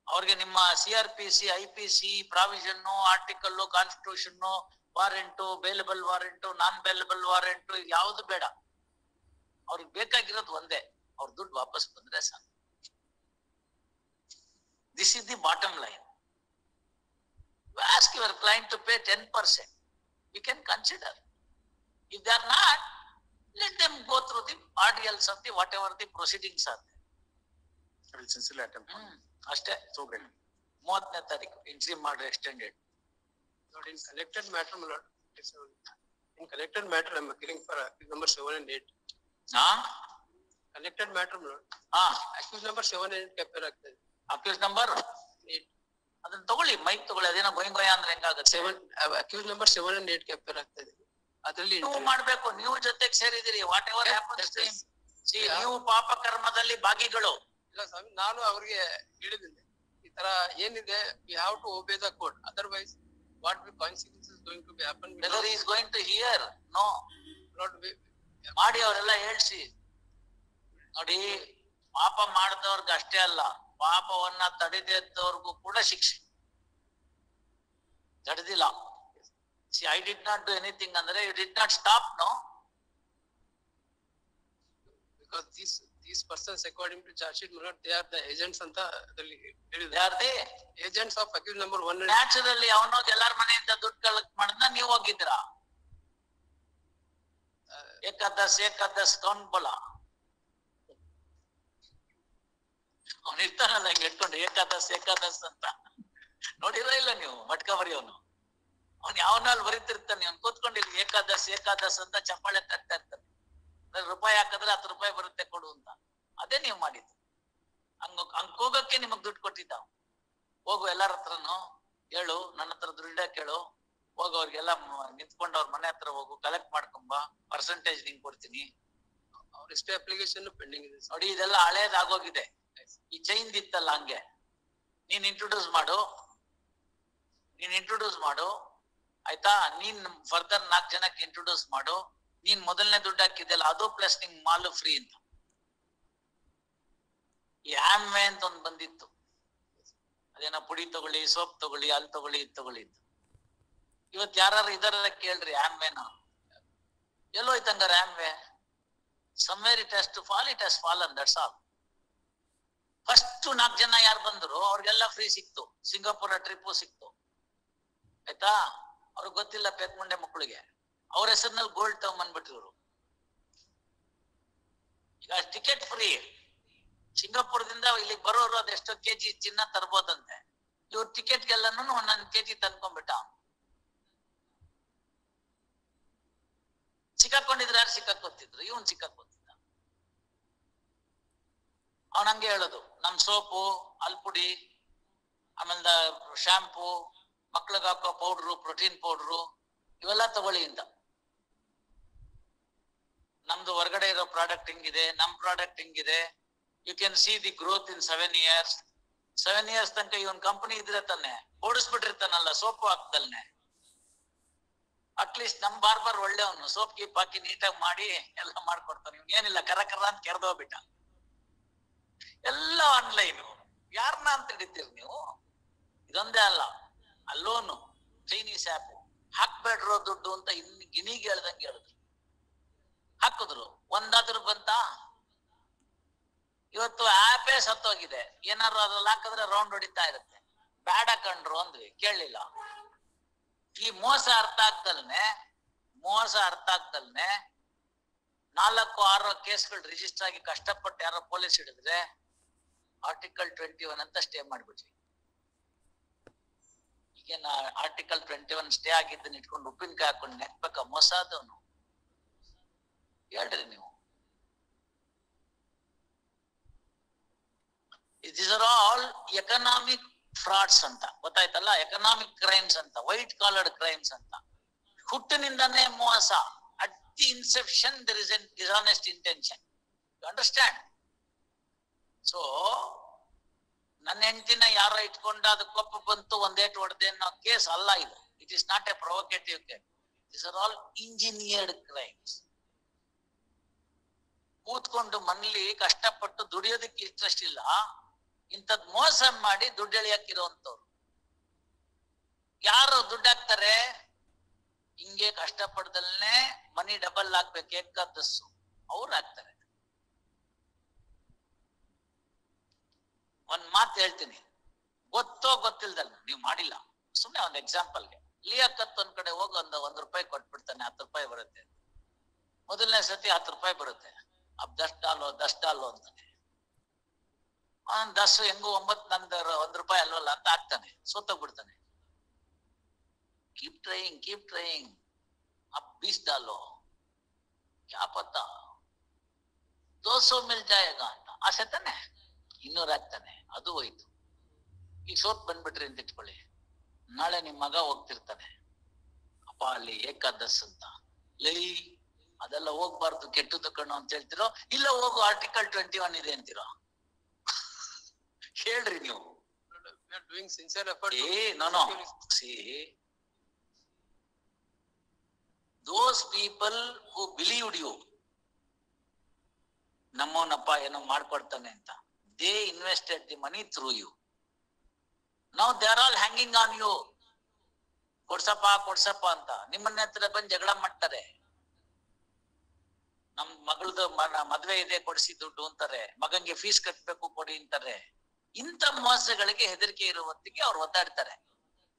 ಅವ್ರಿಗೆ ನಿಮ್ಮ CRPC, IPC provision, article, constitution, warrant, bailable warrant, non bailable warrant ಯಾವುದು ಬೇಡ. ಅವ್ರಿಗೆ ಬೇಕಾಗಿರೋದು ಒಂದೇ, ಅವ್ರ ದುಡ್ಡು ವಾಪಸ್ ಬಂದ್ರೆ ಸಾಕು. This is the bottom line. Ask your client to pay 10%. We can consider. If they are not, let them go through the ordeals of the whatever the proceedings are there. I will sincerely attempt. ಅಷ್ಟೇ. So great. 30ನೇ ತಾರೀಕು entry ಮಾಡ್ರೆ extended. Not in collected matter, my lord. In collected matter, I am appealing for accused number 7 and 8. Collected matter, my lord. Accused number 7 and 8 appear ಆಗ್ತದೆ. Accused number 8. ಅದನ್ನ ತಗೊಳ್ಳಿ, mic ತಗೊಳ್ಳಿ. ಅದೇನೋ ಗೋಯ್ ಅಂದ್ರೆ ಹೆಂಗಾಗುತ್ತೆ? 7 accused number 7 and 8 appear ಆಗ್ತದೆ. ಅದರಲ್ಲಿ ನೀವು ಮಾಡ್ಬೇಕು, ನೀವು ಜೊತೆಗೆ ಸೇರಿದಿರಿ. ವಾಟ್ ಎವರ್ ಹ್ಯಾಪನ್ಸ್, ನೀವು ಪಾಪ ಕರ್ಮದಲ್ಲಿ ಭಾಗಿಗಳು. ಇಲ್ಲ ಸ್ವಾಮಿ, ನಾನು ಅವ್ರಿಗೆ ಹೇಳಿದ್ದೀನಿ ಈ ತರ ಏನಿದೆ, we have to obey the court, otherwise what will consequences is going to be happen. Whether he is going to hear, no. Not ಮಾಡಿ ಅವರೆಲ್ಲ ಹೇಳ್ಸಿ. ನೋಡಿ, ಪಾಪ ಮಾಡಿದವ್ರಿಗೆ ಅಷ್ಟೇ ಅಲ್ಲ, ಪಾಪವನ್ನ ತಡೆದವ್ರಿಗೂ ಕೂಡ ಶಿಕ್ಷೆ. ತಡೆದಿಲ್ಲ. See, I did not do anything ಅಂದ್ರೆ you did not stop, no? Because these persons according to charge sheet, they are the agents ಅಂತ ಅದರಲ್ಲಿ ಹೇಳಿದ್ದಾರೆ. They are the agents of accused number 1 and naturally ಅವನೋಗಿ ಎಲ್ಲಾರ ಮನೆಯಿಂದ ದುಡ್ಡು collect ಮಾಡಿದ್ನ ನೀವು ಹೋಗಿದ್ರ? ಏಕಾದಶ್ ಕೌನ್ ಬೋಲ. ಅವನ್ ಇರ್ತಾನಲ್ಲ ಹಿಂಗ್ ಇಟ್ಕೊಂಡು ಏಕಾದಶ್ ಅಂತ. ನೋಡಿರೋ ಇಲ್ಲ ನೀವು ಮಟ್ಕ ಬರೆಯೋನು? ಅವ್ನು ಯಾವನಲ್ಲಿ ಬರೀತಿರ್ತಾನೆ, ಅವ್ನು ಕೂತ್ಕೊಂಡು ಇಲ್ಲಿ ಏಕಾದಶ್ ಏಕಾದಶ್ ಅಂತ ಚಪ್ಪಾಳೆ ತಟ್ತಾ ಇರ್ತಾನೆ. ರೂಪಾಯಿ ಹಾಕಿದ್ರೆ 10 ರೂಪಾಯಿ ಬರುತ್ತೆ ಕೊಡು ಅಂತ. ಅದೇ ನೀವು ಮಾಡಿದ್ದು. ಹಂಗ್ ಹೋಗಕ್ಕೆ ನಿಮಗ್ ದುಡ್ಡು ಕೊಟ್ಟಿದ್ದ. ಹೋಗು ಎಲ್ಲಾರ ಹತ್ರನು ಹೇಳು, ನನ್ನ ಹತ್ರ ದುಡ್ಡ ಕೇಳು, ಹೋಗು ಅವ್ರಿಗೆಲ್ಲ ನಿಂತ್ಕೊಂಡು ಅವ್ರ ಮನೆ ಹತ್ರ ಹೋಗು, ಕಲೆಕ್ಟ್ ಮಾಡ್ಕೊಂಬ, ಪರ್ಸೆಂಟೇಜ್ ನಿಂಗೆ ಕೊಡ್ತೀನಿ. ಅವ್ರ ಎಷ್ಟೇ ಅಪ್ಲಿಕೇಶನ್ ಪೆಂಡಿಂಗ್ ಇದೆ ನೋಡಿ, ಇದೆಲ್ಲ ಹಳೇದಾಗೋಗಿದೆ. ಈ ಚೈನ್ ಇತ್ತಲ್ಲ ಹಂಗೆ, ನೀನ್ ಇಂಟ್ರೊಡ್ಯೂಸ್ ಮಾಡು ಆಯ್ತಾ. ನೀನ್ ಫರ್ದರ್ 4 ಜನಕ್ಕೆ ಇಂಟ್ರೊಡ್ಯೂಸ್ ಮಾಡು. ನೀನ್ ಮೊದಲನೇ ದುಡ್ಡು ಹಾಕಿದ್ದೆಲ್ಲ ಅದು ಪ್ಲಸ್ ನಿಂಗ್ ಮಾಲು ಫ್ರೀ ಅಂತ. ಈ ಆಮ್ವೆ ಅಂತ ಒಂದ್ ಬಂದಿತ್ತು, ಅದೇನೋ ಪುಡಿ ತಗೊಳ್ಳಿ, ಸೋಪ್ ತಗೊಳ್ಳಿ, ಅಲ್ಲಿ ತಗೊಳ್ಳಿ, ಇದು ತಗೊಳ್ಳಿ ಅಂತ. ಇವತ್ ಯಾರು ಇದರ ಕೇಳ್ರಿ ಆಮ್ವೆನ ಎಲ್ಲೋಯ್ತಂಗಾರೆ ಆಮ್ವೆ? somewhere it has to fall, it has fallen, that's all. First 4 ಜನ ಯಾರು ಬಂದ್ರು ಅವ್ರಿಗೆಲ್ಲ ಫ್ರೀ ಸಿಕ್ತು. ಸಿಂಗಾಪುರ ಟ್ರಿಪ್ ಸಿಕ್ತು ಆಯ್ತಾ. ಅವ್ರಿಗೆ ಗೊತ್ತಿಲ್ಲ ಪೆಕ್ಮುಂಡೆ ಮಕ್ಕಳಿಗೆ, ಅವ್ರ ಹೆಸರಿನಲ್ಲಿ ಗೋಲ್ಡ್ ತಗೊಂಡ್ಬಂದ್ಬಿಟ್ರು ಇವರು. ಈಗ ಟಿಕೆಟ್ ಫ್ರೀ. ಸಿಂಗಾಪುರದಿಂದ ಇಲ್ಲಿಗೆ ಬರೋರು ಅದೆಷ್ಟೋ ಕೆಜಿ ಚಿನ್ನ ತರ್ಬೋದಂತೆ. ಇವ್ರ ಟಿಕೆಟ್ಗೆಲ್ಲನೂ 1 ಕೆಜಿ ತಂದ್ಕೊಂಡ್ಬಿಟ್ಟ. ಸಿಕ್ಕಾಕೊಂಡಿದ್ರೆ ಯಾರು ಸಿಕ್ಕಾಕೊತಿದ್ರು? ಇವನ್ ಸಿಕ್ಕಾಕೊತಿದ್ದ. ಅವನ್ ಹಂಗೆ ಹೇಳೋದು, ನಮ್ ಸೋಪು, ಅಲ್ಪುಡಿ, ಆಮೇಲೆ ಶಾಂಪೂ, ಮಕ್ಳಿಗೆ ಹಾಕೋ ಪೌಡ್ರು, ಪ್ರೋಟೀನ್ ಪೌಡ್ರು, ಇವೆಲ್ಲ ತಗೊಳ್ಳಿ ಅಂತ. ನಮ್ದು ಹೊರಗಡೆ ಇರೋ ಪ್ರಾಡಕ್ಟ್ ಹಿಂಗಿದೆ, ನಮ್ ಪ್ರಾಡಕ್ಟ್ ಹಿಂಗಿದೆ. You can see the growth in 7 years. 7 years ತನಕ ಇವನ್ ಕಂಪನಿ ಇದ್ರೆ ತಾನೆ ಓಡಿಸ್ಬಿಟ್ಟಿರ್ತಾನಲ್ಲ ಸೋಪು ಹಾಕ್ದಲ್ನೆ. ಅಟ್ಲೀಸ್ಟ್ ನಮ್ ಬಾರ್ಬರ್ ಒಳ್ಳೆಯವನು, ಸೋಪ್ ಗೀಪ್ ಹಾಕಿ ನೀಟಾಗಿ ಮಾಡಿ ಎಲ್ಲ ಮಾಡ್ಕೊಡ್ತಾನೆ. ಇವ್ನು ಏನಿಲ್ಲ, ಕರ ಅಂತ ಕೆರೆದೋಗ್ಬಿಟ್ಟ. ಎಲ್ಲ ಆನ್ಲೈನ್. ಯಾರನ್ನ ಅಂತ ಹಿಡಿತೀರಿ ನೀವು? ಇದೊಂದೇ ಅಲ್ಲ, ಅಲ್ಲೋನು ಚೈನೀಸ್ ಆ್ಯಪ್ ಹಾಕ್ಬೇಡ್ರೋ ದುಡ್ಡು ಅಂತ ಗಿಣಿಗೆ ಹೇಳ್ದಂಗೆ ಹೇಳಿದ್ರು. ಹಾಕಿದ್ರು, ಒಂದಾದ್ರೂ ಬಂತ? ಇವತ್ತು ಆಪೇ ಸತ್ತೋಗಿದೆ. ಏನಾದ್ರು ಅದ್ರಲ್ಲಿ ಹಾಕಿದ್ರೆ ರೌಂಡ್ ಹೊಡಿತಾ ಇರುತ್ತೆ. ಬ್ಯಾಡ ಕಂಡ್ರು ಅಂದ್ವಿ, ಕೇಳಲಿಲ್ಲ. ಈ ಮೋಸ ಅರ್ಥ ಆಗ್ದಲ್ನೆ 4-6 ಕೇಸ್ಗಳು ರಿಜಿಸ್ಟರ್ ಆಗಿ ಕಷ್ಟಪಟ್ಟು ಯಾರೋ ಪೊಲೀಸ್ ಹಿಡಿದ್ರೆ ಆರ್ಟಿಕಲ್ 21 ಅಂತ ಸ್ಟೇ ಮಾಡ್ಬಿಟ್ವಿ. ಈಗೇನ ಆರ್ಟಿಕಲ್ 21 ಸ್ಟೇ ಆಗಿದ್ದನ್ನ ಇಟ್ಕೊಂಡು ಉಪ್ಪಿನಕಾಯಿ ಹಾಕೊಂಡು ನೆಕ್ಬೇಕ? ಮೋಸ ಆದವನು ಹೇಳ್ರಿ ನೀವು. These are all economic frauds ಅಂತ ಗೊತ್ತಾಯ್ತಲ್ಲ. ಎಕನಾಮಿಕ್ ಕ್ರೈಮ್ಸ್ ಅಂತ, ವೈಟ್ ಕಾಲರ್ಡ್ ಕ್ರೈಮ್ಸ್ ಅಂತ. ಹುಟ್ಟಿನಿಂದಾನೇ ಮೋಸ. At the inception there is a dishonest intention. You understand? So ನನ್ನ ಹೆಂಡತಿನ ಯಾರೋ ಇಟ್ಕೊಂಡ ಅದು ಕೋಪ ಬಂತು, ಒಂದೇಟು ಹೊಡೆದೆ ಅನ್ನೋ ಕೇಸ್ ಅಲ್ಲ ಇದು. It is not a provocative case. These are all engineered crimes. ಕೂತ್ಕೊಂಡು ಮನೇಲಿ ಕಷ್ಟಪಟ್ಟು ದುಡಿಯೋದಕ್ಕೆ ಇಂಟ್ರೆಸ್ಟ್ ಇಲ್ಲ, ಇಂಥದ್ ಮೋಸ ಮಾಡಿ ದುಡ್ಡು ಎಳಿಯಾಕಿರೋಂಥವ್ರು. ಯಾರು ದುಡ್ಡು ಹಾಕ್ತಾರೆ? ಹಿಂಗೆ ಕಷ್ಟಪಡ್ದಲ್ನೇ ಮನಿ ಡಬಲ್ ಆಗ್ಬೇಕು ಏಕಾದಸ್ಸು, ಅವ್ರು ಹಾಕ್ತಾರೆ. ಒಂದ್ ಮಾತು ಹೇಳ್ತೀನಿ, ಗೊತ್ತೋ ಗೊತ್ತಿಲ್ದಲ್ಲ ನೀವು ಮಾಡಿಲ್ಲ, ಸುಮ್ನೆ ಒಂದ್ ಎಕ್ಸಾಂಪಲ್ಗೆ. ಲಿಯಾಕತ್ ಒಂದ್ ಕಡೆ ಹೋಗಿ ಒಂದ್ ರೂಪಾಯಿ ಕೊಟ್ಬಿಡ್ತಾನೆ, 10 ರೂಪಾಯಿ ಬರುತ್ತೆ. ಮೊದಲನೇ ಸತಿ 10 ರೂಪಾಯಿ ಬರುತ್ತೆ. अब 10 डालो ಅಂತಾನೆ. 10 ಹೆಂಗು 9 ನಂದು 1 ರೂಪಾಯಿ ಅಲ್ವಲ್ಲ ಅಂತ ಹಾಕ್ತಾನೆ, ಸೋತೋಗ್ಬಿಡ್ತಾನೆ. ಕೀಪ್ ಟ್ರೈಯಿಂಗ್ अब 20 डालो, क्या पता 200 मिल जाएगा ಅಂತ ಆಸೆ ತಾನೆ. 200 ಹಾಕ್ತಾನೆ, ಅದು ಹೋಯ್ತು. ಈಗ ಸೋತ್ ಬಂದ್ಬಿಟ್ರಿ ಅಂತ ಇಟ್ಕೊಳ್ಳಿ. ನಾಳೆ ನಿಮ್ ಮಗ ಹೋಗ್ತಿರ್ತಾನೆ, ಅಪ್ಪ ಅಲ್ಲಿ ಏಕಾದಶ್ ಅಂತ. ಲೈ ಅದೆಲ್ಲ ಹೋಗ್ಬಾರ್ದು, ಕೆಟ್ಟದ್ದು ಕಣ್ಣು ಅಂತ ಹೇಳ್ತಿರೋ, ಇಲ್ಲ ಹೋಗು ಆರ್ಟಿಕಲ್ 21 ಇದೆ ಅಂತಿರೋ? ಹೇಳ್ರಿ ನೀವು. doing sincere effort. No. See, those people who believed you, ನಮ್ಮೋನಪ್ಪ ಏನೋ ಮಾಡ್ಕೊಡ್ತಾನೆ ಅಂತ, they invested the money through you. Now they are all hanging on you. ಕೊಡ್ಸಪ್ಪ ಅಂತ ನಿಮ್ಮನ್ನ ಹತ್ರ ಬಂದು ಜಗಳ ಮಾಡ್ತಾರೆ. ನಮ್ ಮಗಳದು ಮದ್ವೆ ಇದೆ ಕೊಡಿಸಿ ದುಡ್ಡು ಅಂತಾರೆ, ಮಗಂಗೆ ಫೀಸ್ ಕಟ್ಬೇಕು ಕೊಡಿ ಅಂತಾರೆ. ಇಂಥ ಮೋಸಗಳಿಗೆ ಹೆದರಿಕೆ ಇರುವಂತಿಗೆ ಅವ್ರು ಒದ್ದಾಡ್ತಾರೆ.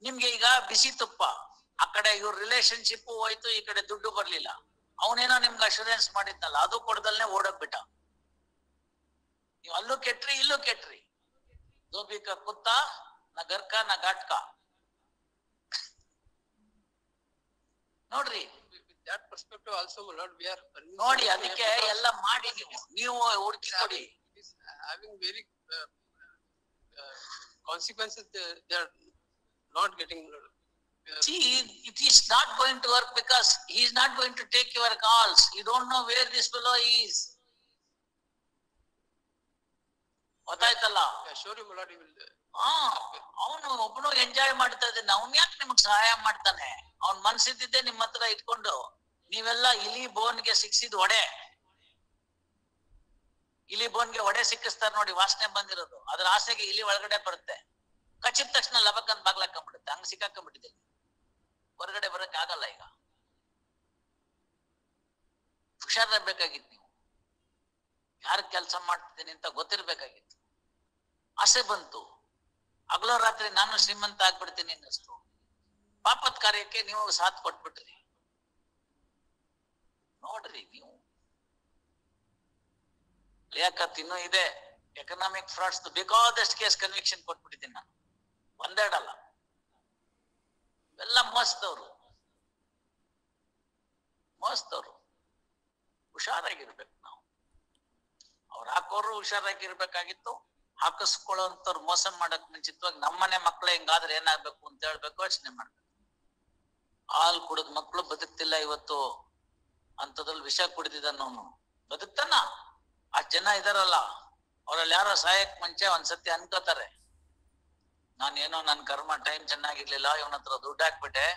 ನಿಮ್ಗೆ ಈಗ ಬಿಸಿ ತುಪ್ಪ, ಆ ಕಡೆ ಇವ್ರ ರಿಲೇಶನ್ಶಿಪ್ ಹೋಯ್ತು, ಈ ಕಡೆ ದುಡ್ಡು ಬರ್ಲಿಲ್ಲ. ಅವನೇನೋ ನಿಮ್ಗೆ ಅಶೂರೆನ್ಸ್ ಮಾಡಿದ್ನಲ್ಲ, ಅದು ಕೊಡ್ದಲ್ನೇ ಓಡೋಗ್ಬಿಟ್ಟ. ನೀವು ಅಲ್ಲೂ ಕೆಟ್ರಿ, ಇಲ್ಲೂ ಕೆಟ್ರಿ. ದೋಬಿಕ ಕುತ್ತ ನ ಗರ್ಕ ನ ಘಾಟ್ಕ. ನೋಡ್ರಿ, with that perspective also, my lord, we are ನೋಡಿ ಅದಕ್ಕೆ ಎಲ್ಲ ಮಾಡಿ ನೀವು ಹುಡುಕಿ ಕೊಡಿ. having very consequences. They are not getting. See, it is not going to work because he is not going to take your calls. You don't know where this fellow is. ಗೊತ್ತಾಯ್ತಲ್ಲ? Sure, my lord, he will. ಅವನು ಒಬ್ಬನು enjoy ಮಾಡ್ತಾ ಇದ್ದಾನೆ, ಅವ್ನ್ ಯಾಕೆ ನಿಮಗ್ ಸಹಾಯ ಮಾಡ್ತಾನೆ? ಅವ್ನ್ ಮನ್ಸಿದ್ದಿದ್ದೆ ನಿಮ್ ಹತ್ರ ಇಟ್ಕೊಂಡು ನೀವೆಲ್ಲ ಇಲಿ ಬೋನ್ಗೆ ಸಿಕ್ಸಿದ್ ಒಡೆ, ಇಲಿ ಬೋನ್ಗೆ ಒಡೆ ಸಿಕ್ಕಿಸ್ತಾರ ನೋಡಿ, ವಾಸನೆ ಬಂದಿರೋದು, ಅದ್ರ ಆಸೆಗೆ ಇಲಿ ಒಳಗಡೆ ಬರುತ್ತೆ, ಕಚ್ಚಿದ ತಕ್ಷಣ ಲಬಕ್ಕಂತ ಬಾಗ್ಲಾಕೊಂಡ್ಬಿಡುತ್ತೆ. ಹಂಗ ಸಿಕ್ಕಾಕೊಂಡ್ಬಿಟ್ಟಿದ್ದೀನಿ, ಹೊರಗಡೆ ಬರಕ್ ಆಗಲ್ಲ. ಈಗ ಹುಷಾರಿರ್ಬೇಕಾಗಿತ್ತು, ನೀವು ಯಾರ ಕೆಲಸ ಮಾಡ್ತಿದ್ದೀನಿ ಅಂತ ಗೊತ್ತಿರ್ಬೇಕಾಗಿತ್ತು. ಆಸೆ ಬಂತು, ಹಗಲೋ ರಾತ್ರಿ ನಾನು ಶ್ರೀಮಂತ ಆಗ್ಬಿಡ್ತೀನಿ ಅನ್ನಿಸ್ತು. ಪಾಪದ ಕಾರ್ಯಕ್ಕೆ ನೀವು ಸಾಥ್ ಕೊಟ್ಬಿಟ್ರಿ. ನೋಡ್ರಿ, ನೀವು ಲಿಯಾಕತ್ ಇನ್ನೂ ಇದೆ. ಎಕನಾಮಿಕ್ ಫ್ರಾಡ್ಸ್ ಬೇಕಾದಷ್ಟು ಕೇಸ್ ಕನ್ವಿಕ್ಷನ್ ಕೊಟ್ಬಿಟ್ಟಿದ್ದೀನಿ ನಾನು, ಒಂದೆರಡಲ್ಲ. ಎಲ್ಲ ಮೋಸದವ್ರು. ಹುಷಾರಾಗಿರ್ಬೇಕು ನಾವು. ಅವ್ರು ಹಾಕೋರು ಹುಷಾರಾಗಿರ್ಬೇಕಾಗಿತ್ತು. ಹಾಕಿಸ್ಕೊಳ್ಳೋಂಥವ್ರು ಮೋಸ ಮಾಡಕ್ ಮುಂಚಿತವಾಗಿ ನಮ್ಮನೆ ಮಕ್ಳು ಹಿಂಗಾದ್ರೆ ಏನಾಗ್ಬೇಕು ಅಂತ ಹೇಳ್ಬೇಕು, ಯೋಚನೆ ಮಾಡ್ಬೇಕು. ಹಾಲ್ ಕುಡಿದ್ ಮಕ್ಳು ಬದುಕ್ತಿಲ್ಲ ಇವತ್ತು, ಅಂತದ್ರಲ್ಲಿ ವಿಷ ಕುಡಿದಿದ್ದಾನ ಅವನು, ಬದುಕ್ತಾನ? ಅಷ್ಟ್ ಜನ ಇದಾರಲ್ಲ, ಅವ್ರಲ್ಲಿ ಯಾರೋ ಸಹಾಯಕ್ ಮುಂಚೆ ಒಂದ್ಸತಿ ಅನ್ಕೋತಾರೆ, ನಾನೇನೋ ನನ್ ಕರ್ಮ ಟೈಮ್ ಚೆನ್ನಾಗಿರ್ಲಿಲ್ಲ, ಇವನ ಹತ್ರ ದುಡ್ಡು ಹಾಕ್ಬಿಟ್ಟೆ,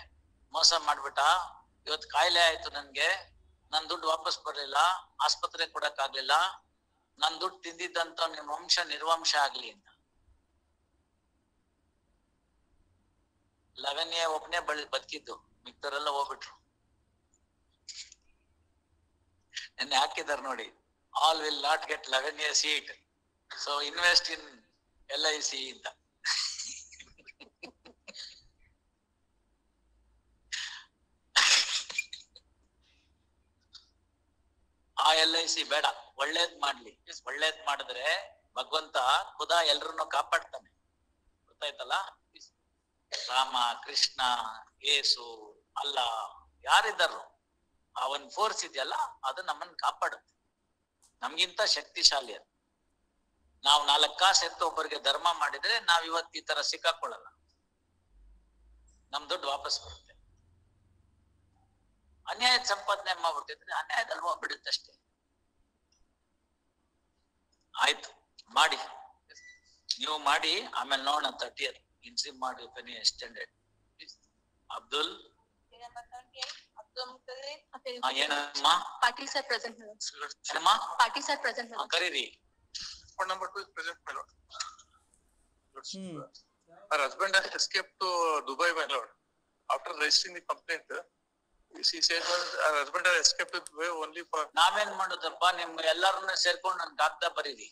ಮೋಸ ಮಾಡ್ಬಿಟ್ಟ, ಇವತ್ತು ಕಾಯಿಲೆ ಆಯ್ತು ನನ್ಗೆ, ನನ್ ದುಡ್ಡು ವಾಪಸ್ ಬರ್ಲಿಲ್ಲ, ಆಸ್ಪತ್ರೆ ಕೊಡಕ್ ಆಗ್ಲಿಲ್ಲ, ನನ್ ದುಡ್ಡು ತಿಂದಿದ್ದಂತ ನಿಮ್ ವಂಶ ನಿರ್ವಂಶ ಆಗ್ಲಿ ಅಂತ. 11A ಒಬ್ನೇ ಬದುಕಿದ್ದು, ಮಿಕ್ತರೆಲ್ಲ ಹೋಗ್ಬಿಟ್ರು. ನೆನ್ನೆ ಹಾಕಿದಾರೆ ನೋಡಿ, all will not get 11A seat, so invest in LIC ಅಂತ. ಆ LIC ಬೇಡ, ಒಳ್ಳೇದ್ ಮಾಡ್ಲಿ. ಒಳ್ಳೇದ್ ಮಾಡಿದ್ರೆ ಭಗವಂತ ಖುದಾ ಎಲ್ರನ್ನು ಕಾಪಾಡ್ತಾನೆ. ಗೊತ್ತಾಯ್ತಲ್ಲ? ರಾಮ, ಕೃಷ್ಣ, ಯೇಸು, ಅಲ್ಲ ಯಾರಿದ್ದಾರು, ಆ ಒಂದ್ ಫೋರ್ಸ್ ಇದೆಯಲ್ಲ, ಅದು ನಮ್ಮನ್ನ ಕಾಪಾಡುತ್ತೆ. ನಮ್ಗಿಂತ ಶಕ್ತಿಶಾಲಿ ಅದು. ನಾವು 4 ಕಾಸು ಎತ್ತು ಒಬ್ಬರಿಗೆ ಧರ್ಮ ಮಾಡಿದ್ರೆ ನಾವ್ ಇವತ್ತು ಈ ತರ ಸಿಕ್ಕಾಕೊಳ್ಳಲ್ಲ, ನಮ್ ದುಡ್ಡು ವಾಪಸ್ ಬರುತ್ತೆ. ಅನ್ಯಾಯದ ಸಂಪಾದನೆ ಮಾಡ್ಬಿಟ್ಟಿದ್ರೆ ಅನ್ಯಾಯದಲ್ಲಿ ಹೋಗ್ಬಿಡುತ್ತಷ್ಟೇ. ಆಯ್ತು, ಮಾಡಿ, ನೀವು ಮಾಡಿ, ಆಮೇಲೆ ನೋಡೋಣ 30th ಇನ್ಸಿಮ್ ಮಾಡಿ ಪೆನಿ ಎಕ್ಸ್ಟೆಂಡೆಡ್. ಅಬ್ದುಲ್ ಏನಮ್ಮ? Patil sir present. ಏನಮ್ಮ? Patil sir present. ಕರೀರಿ. Number 2 is present, my lord. Her husband has escaped to Dubai, my lord. After registering the complaint, she said her husband has escaped to Dubai only for. ನಾವೇನ್ ಮಾಡುದಪ್ಪ, ನಿಮ್ ಎಲ್ಲಾರನ್ನ ಸೇರ್ಕೊಂಡು ನನ್ ಕಾಗ್ದ ಬರೀರಿ.